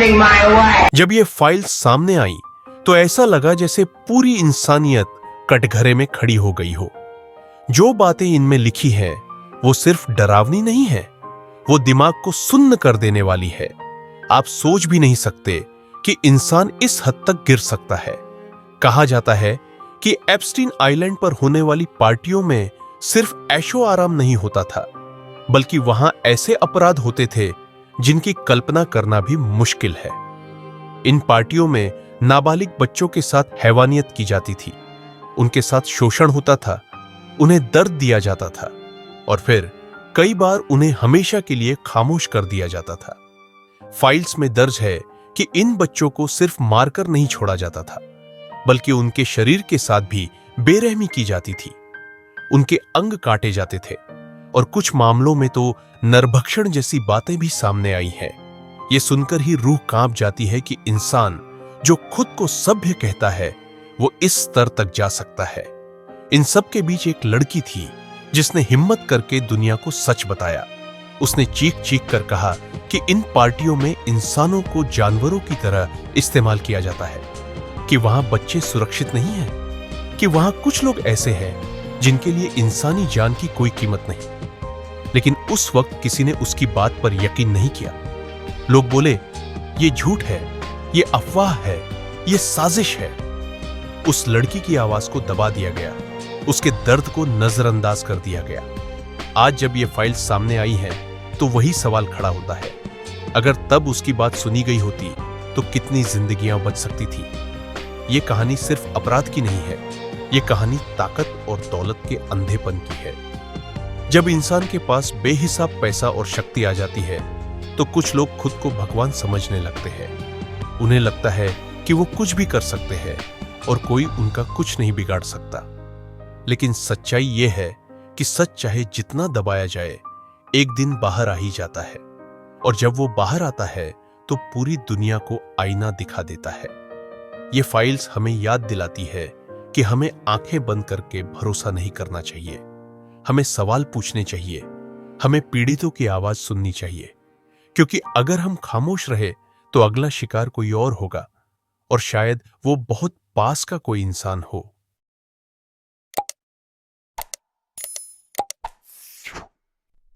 standing my way. जब ये file सामने आई तो ऐसा लगा जैसे पूरी इंसानियत कटघरे में खड़ी हो गई हो। जो बातें इनमें लिखी हैं वो सिर्फ डरावनी नहीं है, वो दिमाग को सुन्न कर देने वाली है। आप सोच भी नहीं सकते कि इंसान इस हद तक गिर सकता है। कहा जाता है कि एप्स्टीन आइलैंड पर होने वाली पार्टियों में सिर्फ ऐशो आराम नहीं होता था, बल्कि वहां ऐसे अपराध होते थे जिनकी कल्पना करना भी मुश्किल है। इन पार्टियों में नाबालिग बच्चों के साथ हैवानियत की जाती थी, उनके साथ शोषण होता था, उन्हें दर्द दिया जाता था और फिर कई बार उन्हें हमेशा के लिए खामोश कर दिया जाता था। फाइल्स में दर्ज है कि इन बच्चों को सिर्फ मारकर नहीं छोड़ा जाता था, बल्कि उनके शरीर के साथ भी बेरहमी की जाती थी। उनके अंग काटे जाते थे और कुछ मामलों में तो नरभक्षण जैसी बातें भी सामने आई हैं। ये सुनकर ही रूह कांप जाती है कि इंसान जो खुद को सभ्य कहता है वो इस स्तर तक जा सकता है। इन सब के बीच एक लड़की थी जिसने हिम्मत करके दुनिया को सच बताया। उसने चीख चीख कर कहा कि इन पार्टियों में इंसानों को जानवरों की तरह इस्तेमाल किया जाता है, कि वहां बच्चे सुरक्षित नहीं हैं, कि वहां कुछ लोग ऐसे हैं जिनके लिए इंसानी जान की कोई कीमत नहीं। लेकिन उस वक्त किसी ने उसकी बात पर यकीन नहीं किया। लोग बोले, ये झूठ है, ये अफवाह है, ये साजिश है। उस लड़की की आवाज को दबा दिया गया, उसके दर्द को नजरअंदाज कर दिया गया। आज जब ये फाइल सामने आई है तो वही सवाल खड़ा होता है, अगर तब उसकी बात सुनी गई होती तो कितनी जिंदगियां बच सकती थी। ये कहानी सिर्फ अपराध की नहीं है, ये कहानी ताकत और दौलत के अंधेपन की है। जब इंसान के पास बेहिसाब पैसा और शक्ति आ जाती है तो कुछ लोग खुद को भगवान समझने लगते हैं। उन्हें लगता है कि वो कुछ भी कर सकते हैं और कोई उनका कुछ नहीं बिगाड़ सकता। लेकिन सच्चाई ये है कि सच चाहे जितना दबाया जाए एक दिन बाहर आ ही जाता है, और जब वो बाहर आता है तो पूरी दुनिया को आईना दिखा देता है। ये फाइल्स हमें याद दिलाती है कि हमें आंखें बंद करके भरोसा नहीं करना चाहिए। हमें सवाल पूछने चाहिए, हमें पीड़ितों की आवाज सुननी चाहिए, क्योंकि अगर हम खामोश रहे तो अगला शिकार कोई और होगा, और शायद वो बहुत पास का कोई इंसान हो।